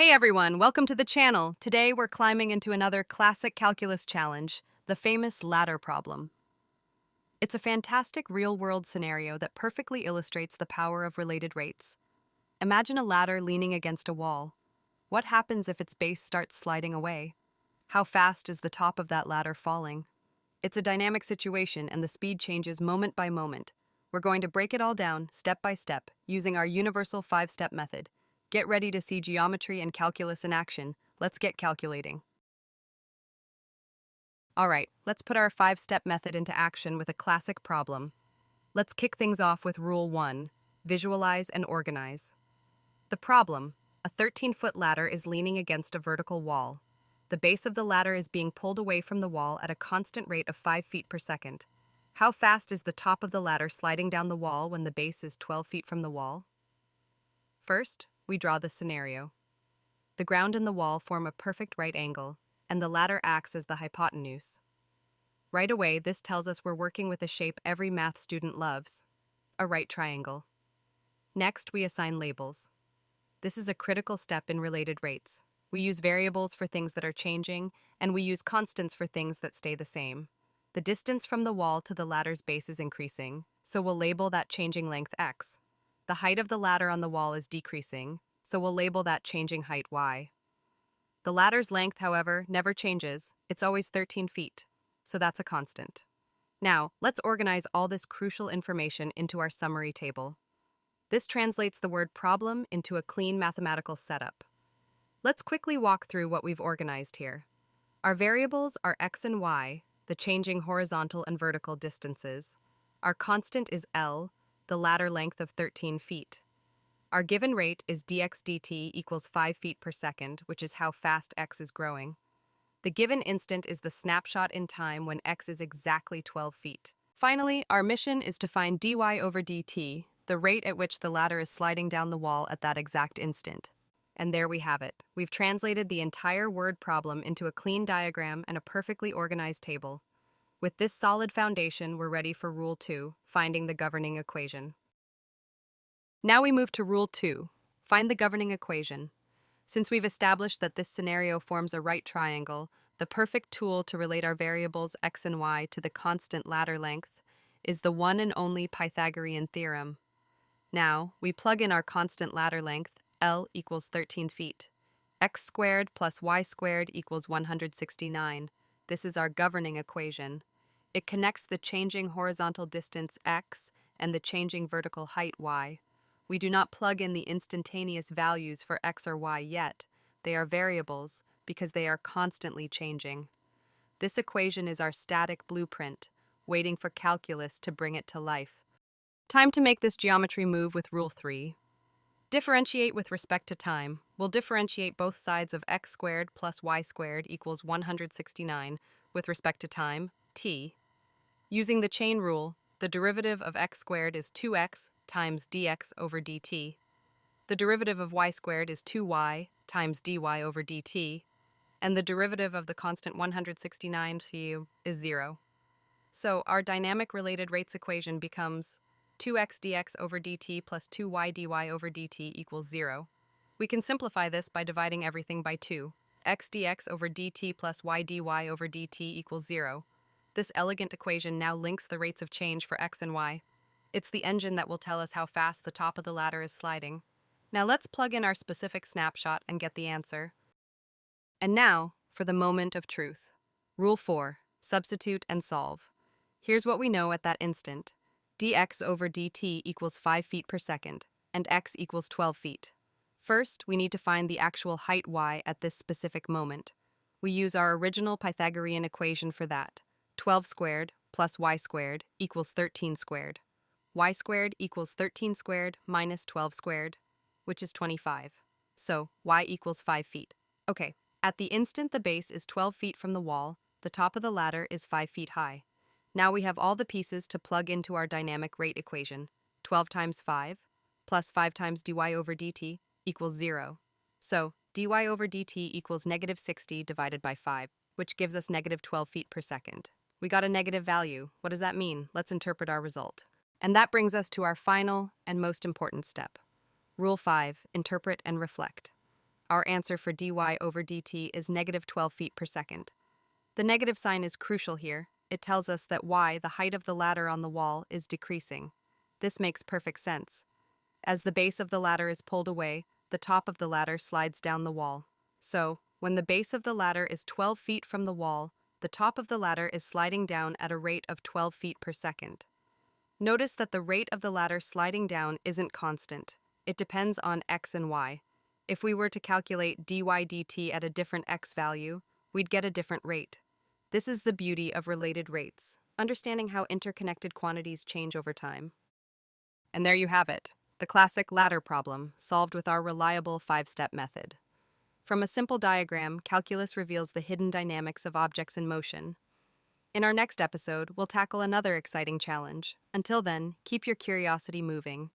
Hey everyone, welcome to the channel. Today we're climbing into another classic calculus challenge, the famous ladder problem. It's a fantastic real-world scenario that perfectly illustrates the power of related rates. Imagine a ladder leaning against a wall. What happens if its base starts sliding away? How fast is the top of that ladder falling? It's a dynamic situation and the speed changes moment by moment. We're going to break it all down, step by step, using our universal 5-step method. Get ready to see geometry and calculus in action. Let's get calculating. All right, let's put our 5-step method into action with a classic problem. Let's kick things off with Rule 1, visualize and organize. The problem: a 13-foot ladder is leaning against a vertical wall. The base of the ladder is being pulled away from the wall at a constant rate of 5 feet per second. How fast is the top of the ladder sliding down the wall when the base is 12 feet from the wall? First, we draw the scenario. The ground and the wall form a perfect right angle, and the ladder acts as the hypotenuse. Right away, this tells us we're working with a shape every math student loves, a right triangle. Next, we assign labels. This is a critical step in related rates. We use variables for things that are changing, and we use constants for things that stay the same. The distance from the wall to the ladder's base is increasing, so we'll label that changing length x. The height of the ladder on the wall is decreasing, so we'll label that changing height y. The ladder's length, however, never changes. It's always 13 feet, so that's a constant. Now, let's organize all this crucial information into our summary table. This translates the word problem into a clean mathematical setup. Let's quickly walk through what we've organized here. Our variables are x and y, the changing horizontal and vertical distances. Our constant is L, the ladder length of 13 feet. Our given rate is dx dt equals 5 feet per second, which is how fast x is growing. The given instant is the snapshot in time when x is exactly 12 feet. Finally, our mission is to find dy over dt, the rate at which the ladder is sliding down the wall at that exact instant. And there we have it. We've translated the entire word problem into a clean diagram and a perfectly organized table. With this solid foundation, we're ready for Rule 2, finding the governing equation. Now we move to Rule 2, find the governing equation. Since we've established that this scenario forms a right triangle, the perfect tool to relate our variables x and y to the constant ladder length is the one and only Pythagorean theorem. Now, we plug in our constant ladder length, L equals 13 feet. X squared plus y squared equals 169. This is our governing equation. It connects the changing horizontal distance x and the changing vertical height y. We do not plug in the instantaneous values for x or y yet. They are variables because they are constantly changing. This equation is our static blueprint, waiting for calculus to bring it to life. Time to make this geometry move with Rule 3. Differentiate with respect to time. We'll differentiate both sides of x squared plus y squared equals 169 with respect to time, t. Using the chain rule, the derivative of x squared is 2x times dx over dt. The derivative of y squared is 2y times dy over dt. And the derivative of the constant 169 is 0. So our dynamic related rates equation becomes 2x dx over dt plus 2y dy over dt equals 0. We can simplify this by dividing everything by 2. X dx over dt plus y dy over dt equals 0. This elegant equation now links the rates of change for x and y. It's the engine that will tell us how fast the top of the ladder is sliding. Now let's plug in our specific snapshot and get the answer. And now, for the moment of truth. Rule 4, substitute and solve. Here's what we know at that instant. dx over dt equals 5 feet per second, and x equals 12 feet. First, we need to find the actual height y at this specific moment. We use our original Pythagorean equation for that. 12 squared plus y squared equals 13 squared. Y squared equals 13 squared minus 12 squared, which is 25. So, y equals 5 feet. Okay, at the instant the base is 12 feet from the wall, the top of the ladder is 5 feet high. Now we have all the pieces to plug into our dynamic rate equation. 12 times 5 plus 5 times dy over dt equals 0. So, dy over dt equals negative 60 divided by 5, which gives us negative 12 feet per second. We got a negative value. What does that mean? Let's interpret our result. And that brings us to our final and most important step. Rule 5, interpret and reflect. Our answer for dy over dt is negative 12 feet per second. The negative sign is crucial here. It tells us that y, the height of the ladder on the wall, is decreasing. This makes perfect sense. As the base of the ladder is pulled away, the top of the ladder slides down the wall. So, when the base of the ladder is 12 feet from the wall, the top of the ladder is sliding down at a rate of 12 feet per second. Notice that the rate of the ladder sliding down isn't constant. It depends on x and y. If we were to calculate dy dt at a different x value, we'd get a different rate. This is the beauty of related rates, understanding how interconnected quantities change over time. And there you have it, the classic ladder problem, solved with our reliable 5-step method. From a simple diagram, calculus reveals the hidden dynamics of objects in motion. In our next episode, we'll tackle another exciting challenge. Until then, keep your curiosity moving.